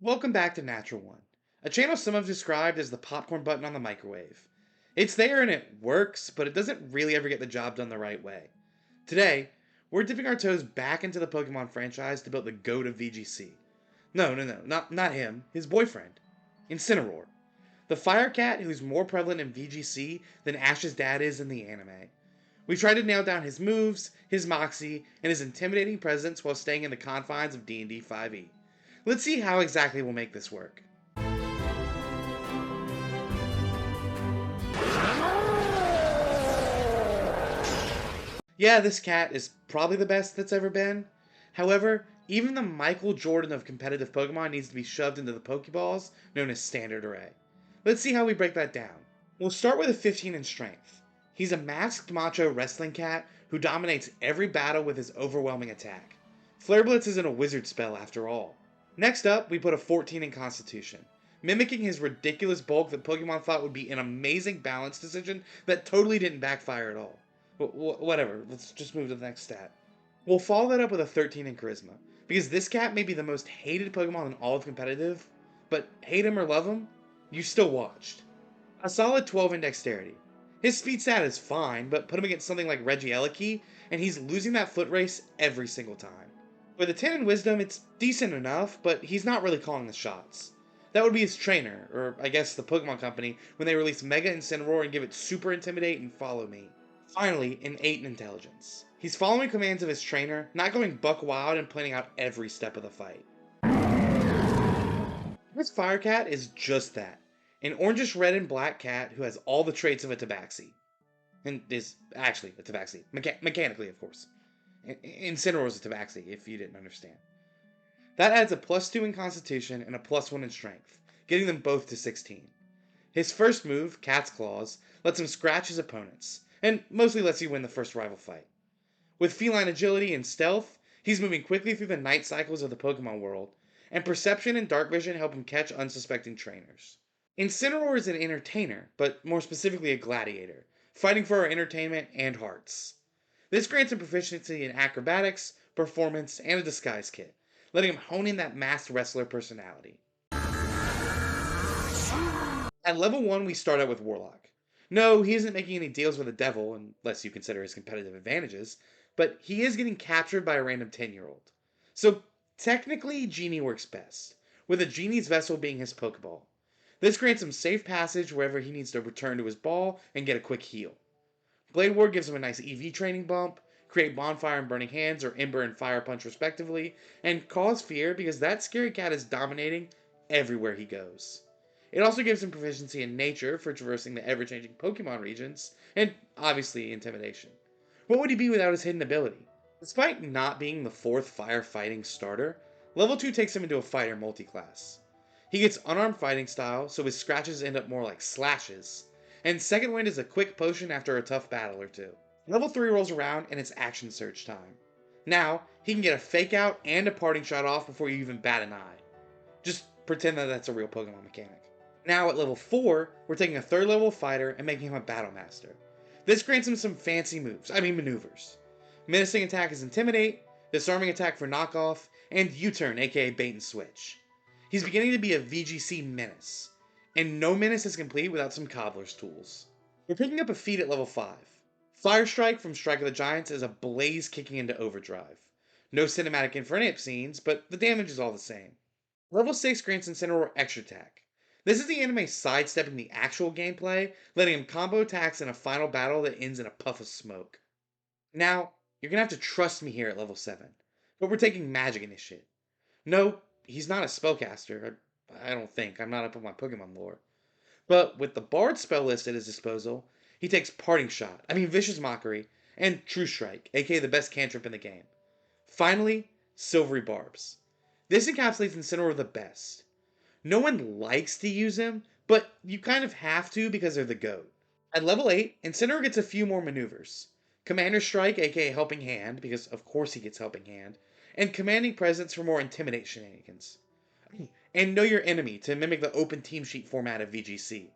Welcome back to NaturalOne, a channel some have described as the popcorn button on the microwave. It's there and it works, but it doesn't really ever get the job done the right way. Today, we're dipping our toes back into the Pokemon franchise to build the GOAT of VGC. No, not him, his boyfriend, Incineroar. The fire cat who's more prevalent in VGC than Ash's dad is in the anime. We tried to nail down his moves, his moxie, and his intimidating presence while staying in the confines of D&D 5e. Let's see how exactly we'll make this work. Yeah, this cat is probably the best that's ever been. However, even the Michael Jordan of competitive Pokemon needs to be shoved into the Pokeballs known as Standard Array. Let's see how we break that down. We'll start with a 15 in strength. He's a masked macho wrestling cat who dominates every battle with his overwhelming attack. Flare Blitz isn't a wizard spell after all. Next up, we put a 14 in Constitution, mimicking his ridiculous bulk that Pokemon thought would be an amazing balance decision that totally didn't backfire at all. Whatever, let's just move to the next stat. We'll follow that up with a 13 in Charisma, because this cat may be the most hated Pokemon in all of competitive, but hate him or love him, you still watched. A solid 12 in Dexterity. His speed stat is fine, but put him against something like Regieleki, and he's losing that foot race every single time. With a 10 in Wisdom, it's decent enough, but he's not really calling the shots. That would be his trainer, or I guess the Pokemon Company, when they release Mega Incineroar and give it Super Intimidate and Follow Me. Finally, an 8 in Intelligence. He's following commands of his trainer, not going buck wild and planning out every step of the fight. This Fire Cat is just that. An orangish red and black cat who has all the traits of a Tabaxi. And is actually a Tabaxi. Mechanically, of course. Incineroar is a Tabaxi, if you didn't understand. That adds a +2 in Constitution and a +1 in Strength, getting them both to 16. His first move, Cat's Claws, lets him scratch his opponents, and mostly lets you win the first rival fight. With feline agility and stealth, he's moving quickly through the night cycles of the Pokemon world, and Perception and Dark Vision help him catch unsuspecting trainers. Incineroar is an entertainer, but more specifically a gladiator, fighting for our entertainment and hearts. This grants him proficiency in acrobatics, performance, and a disguise kit, letting him hone in that masked wrestler personality. At level 1, we start out with Warlock. No, he isn't making any deals with the devil, unless you consider his competitive advantages, but he is getting captured by a random 10-year-old. So technically, Genie works best, with a Genie's vessel being his Pokeball. This grants him safe passage wherever he needs to return to his ball and get a quick heal. Blade Ward gives him a nice EV training bump, create Bonfire and Burning Hands or Ember and Fire Punch respectively, and cause fear because that scary cat is dominating everywhere he goes. It also gives him proficiency in Nature for traversing the ever-changing Pokemon regions, and obviously Intimidation. What would he be without his hidden ability? Despite not being the 4th firefighting starter, level 2 takes him into a fighter multi-class. He gets unarmed fighting style, so his scratches end up more like slashes, and Second Wind is a quick potion after a tough battle or two. Level 3 rolls around and it's Action Surge time. Now, he can get a Fake Out and a Parting Shot off before you even bat an eye. Just pretend that that's a real Pokemon mechanic. Now at level 4, we're taking a 3rd level fighter and making him a Battle Master. This grants him some fancy maneuvers. Menacing attack is Intimidate, Disarming attack for Knockoff, and U-Turn aka Bait and Switch. He's beginning to be a VGC menace. And no menace is complete without some Cobbler's tools. We're picking up a feat at level 5. Fire Strike from Strike of the Giants is a blaze kicking into overdrive. No cinematic infinite scenes, but the damage is all the same. Level 6 grants Incineroar Extra Attack. This is the anime sidestepping the actual gameplay, letting him combo attacks in a final battle that ends in a puff of smoke. Now, you're gonna have to trust me here at level 7, but we're taking Magic Initiate. No, he's not a spellcaster. I don't think. I'm not up on my Pokemon lore. But with the Bard spell list at his disposal, he takes Vicious Mockery, and True Strike, aka the best cantrip in the game. Finally, Silvery Barbs. This encapsulates Incineroar the best. No one likes to use him, but you kind of have to because they're the GOAT. At level 8, Incineroar gets a few more maneuvers. Commander Strike, aka Helping Hand, because of course he gets Helping Hand, and Commanding Presence for more Intimidate shenanigans. And Know Your Enemy to mimic the open team sheet format of VGC.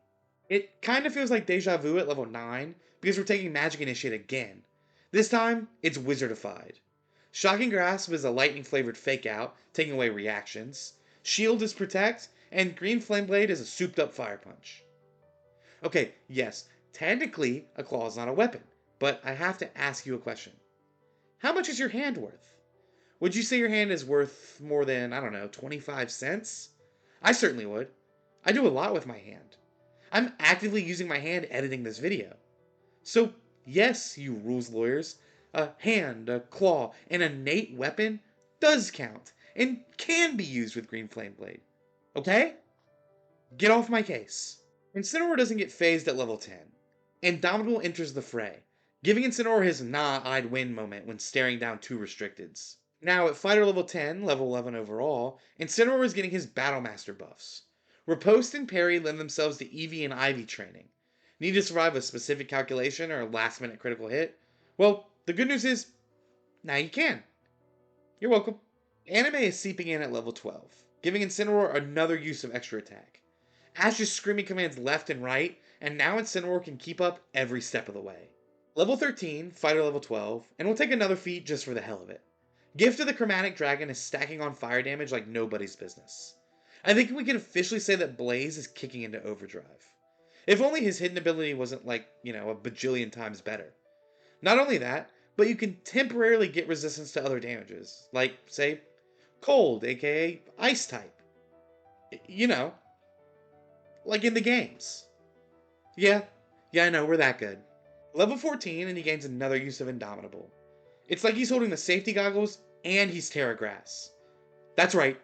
It kind of feels like Deja Vu at level 9 because we're taking Magic Initiate again. This time, it's Wizardified. Shocking Grasp is a lightning flavored fake out, taking away reactions. Shield is protect, and Green Flame Blade is a souped up fire punch. Okay, yes, technically a claw is not a weapon, but I have to ask you a question. How much is your hand worth? Would you say your hand is worth more than, I don't know, 25 cents? I certainly would. I do a lot with my hand. I'm actively using my hand editing this video. So, yes, you rules lawyers, a hand, a claw, an innate weapon does count and can be used with Green Flame Blade. Okay? Get off my case. Incineroar doesn't get phased at level 10. Indomitable enters the fray, giving Incineroar his nah, I'd win moment when staring down 2 restricteds. Now at fighter level 10, level 11 overall, Incineroar is getting his Battlemaster buffs. Riposte and parry lend themselves to EV and IV training. Need to survive a specific calculation or a last minute critical hit? Well, the good news is, now you can. You're welcome. Anime is seeping in at level 12, giving Incineroar another use of extra attack. Ash is screaming commands left and right, and now Incineroar can keep up every step of the way. Level 13, fighter level 12, and we'll take another feat just for the hell of it. Gift of the Chromatic Dragon is stacking on fire damage like nobody's business. I think we can officially say that Blaze is kicking into overdrive. If only his hidden ability wasn't like, a bajillion times better. Not only that, but you can temporarily get resistance to other damages, like, say, cold, aka ice type. Like in the games. Yeah, I know, we're that good. Level 14 and he gains another use of Indomitable. It's like he's holding the safety goggles and he's Terra Grass. That's right,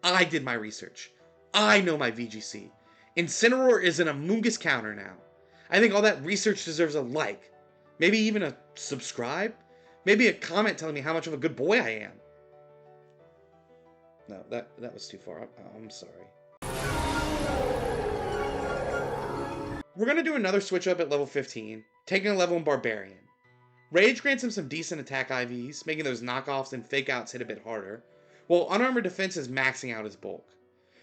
I did my research. I know my VGC. Incineroar is an Amoongus counter now. I think all that research deserves a like. Maybe even a subscribe? Maybe a comment telling me how much of a good boy I am. No, that was too far. I'm sorry. We're going to do another switch up at level 15, taking a level in Barbarian. Rage grants him some decent attack IVs, making those knockoffs and fake outs hit a bit harder, while unarmored defense is maxing out his bulk.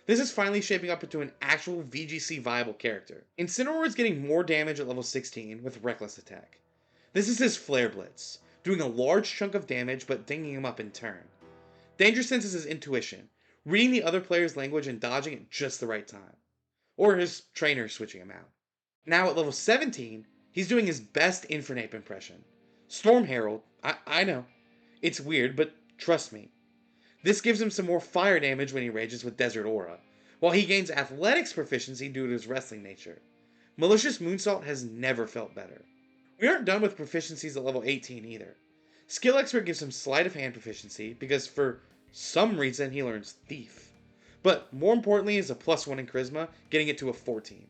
This is finally shaping up into an actual VGC viable character. Incineroar is getting more damage at level 16 with Reckless Attack. This is his Flare Blitz, doing a large chunk of damage but dinging him up in turn. Danger Sense is his intuition, reading the other player's language and dodging at just the right time. Or his trainer switching him out. Now at level 17, he's doing his best Infernape impression. Storm Herald, I know. It's weird, but trust me. This gives him some more fire damage when he rages with Desert Aura, while he gains athletics proficiency due to his wrestling nature. Malicious Moonsault has never felt better. We aren't done with proficiencies at level 18 either. Skill Expert gives him Sleight of Hand proficiency because for some reason he learns Thief. But more importantly is a +1 in Charisma, getting it to a 14.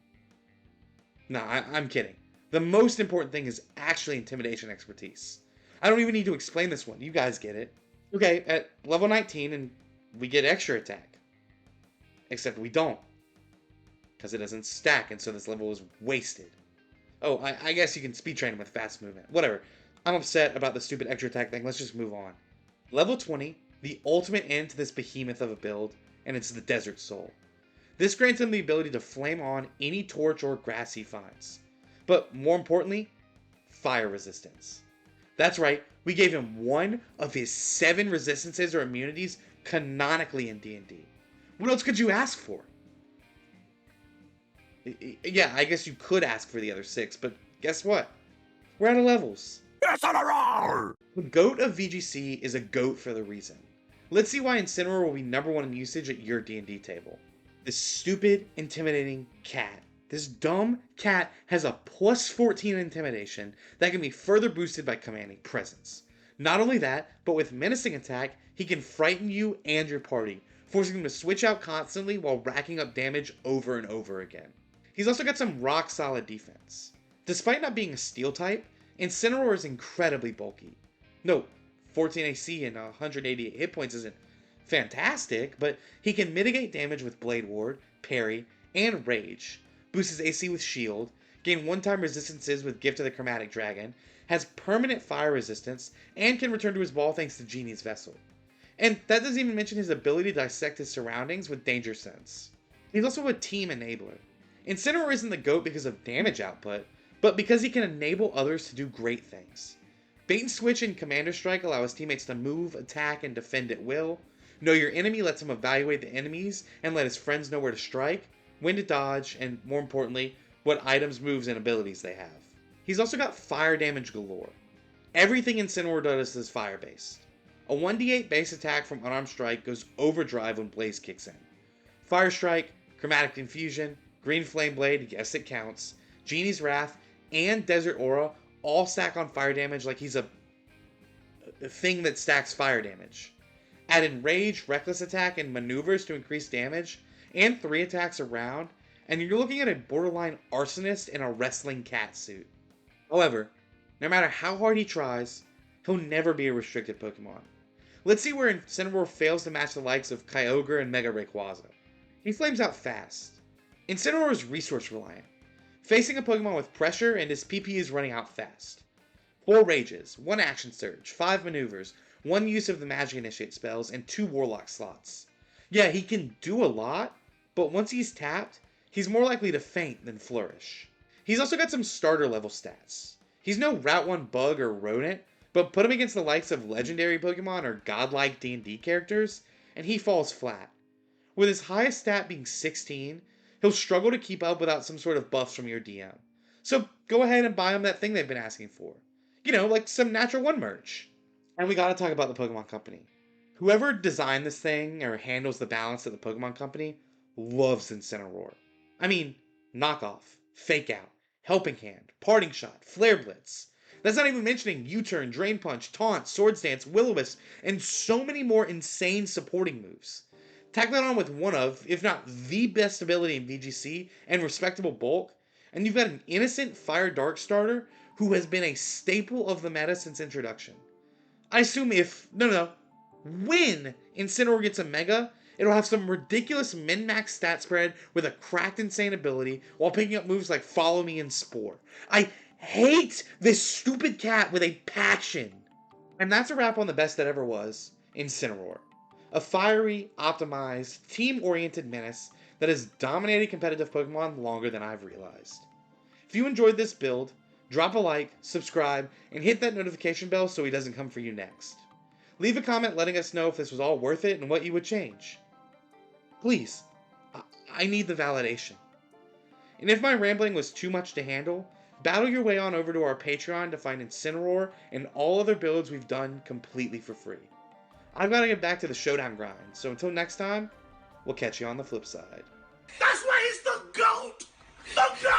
Nah, I'm kidding. The most important thing is actually Intimidation expertise. I don't even need to explain this one, you guys get it. Okay, at level 19 and we get extra attack. Except we don't. Because it doesn't stack and so this level is wasted. Oh, I guess you can speed train him with fast movement. Whatever. I'm upset about the stupid extra attack thing, let's just move on. Level 20, the ultimate end to this behemoth of a build, and it's the Desert Soul. This grants him the ability to flame on any torch or grass he finds. But more importantly, fire resistance. That's right, we gave him one of his 7 resistances or immunities canonically in D&D. What else could you ask for? Yeah, I guess you could ask for the other 6, but guess what? We're out of levels. The GOAT of VGC is a GOAT for the reason. Let's see why Incineroar will be #1 in usage at your D&D table. This stupid, intimidating cat. This dumb cat has a +14 intimidation that can be further boosted by commanding presence. Not only that, but with menacing attack, he can frighten you and your party, forcing them to switch out constantly while racking up damage over and over again. He's also got some rock solid defense. Despite not being a steel type, Incineroar is incredibly bulky. No, 14 AC and 188 hit points isn't fantastic, but he can mitigate damage with Blade Ward, Parry, and Rage, boosts his AC with Shield, gain one-time resistances with Gift of the Chromatic Dragon, has permanent fire resistance, and can return to his ball thanks to Genie's Vessel. And that doesn't even mention his ability to dissect his surroundings with Danger Sense. He's also a team enabler. Incineroar isn't the GOAT because of damage output, but because he can enable others to do great things. Bait and Switch and Commander Strike allow his teammates to move, attack, and defend at will. Know your enemy lets him evaluate the enemies and let his friends know where to strike, when to dodge, and more importantly, what items, moves, and abilities they have. He's also got fire damage galore. Everything Incineroar does is fire based. A 1d8 base attack from unarmed strike goes overdrive when Blaze kicks in. Fire Strike, Chromatic Infusion, Green Flame Blade, yes it counts, Genie's Wrath, and Desert Aura all stack on fire damage like he's a thing that stacks fire damage. Add in Rage, Reckless Attack, and Maneuvers to increase damage, and 3 attacks around, and you're looking at a borderline arsonist in a wrestling cat suit. However, no matter how hard he tries, he'll never be a restricted Pokemon. Let's see where Incineroar fails to match the likes of Kyogre and Mega Rayquaza. He flames out fast. Incineroar is resource reliant, facing a Pokemon with pressure and his PP is running out fast. 4 Rages, 1 Action Surge, 5 Maneuvers, 1 use of the Magic Initiate spells, and 2 Warlock slots. Yeah, he can do a lot, but once he's tapped, he's more likely to faint than flourish. He's also got some starter level stats. He's no Route 1 bug or rodent, but put him against the likes of legendary Pokemon or godlike D&D characters, and he falls flat. With his highest stat being 16, he'll struggle to keep up without some sort of buffs from your DM. So go ahead and buy him that thing they've been asking for. You know, like some NaturalOne merch. And we gotta talk about the Pokemon Company. Whoever designed this thing or handles the balance at the Pokemon Company loves Incineroar. I mean, knockoff, fake out, helping hand, parting shot, flare blitz. That's not even mentioning U-turn, drain punch, taunt, swords dance, will-o-wisp, and so many more insane supporting moves. Tack that on with one of, if not the best ability in VGC and respectable bulk, and you've got an innocent Fire Dark starter who has been a staple of the meta since introduction. I assume when Incineroar gets a Mega, it'll have some ridiculous min-max stat spread with a cracked insane ability while picking up moves like Follow Me and Spore. I hate this stupid cat with a passion. And that's a wrap on the best that ever was, Incineroar. A fiery, optimized, team-oriented menace that has dominated competitive Pokemon longer than I've realized. If you enjoyed this build, drop a like, subscribe, and hit that notification bell so he doesn't come for you next. Leave a comment letting us know if this was all worth it and what you would change. Please, I need the validation. And if my rambling was too much to handle, battle your way on over to our Patreon to find Incineroar and all other builds we've done completely for free. I've got to get back to the showdown grind, so until next time, we'll catch you on the flip side. That's why he's the GOAT! The GOAT!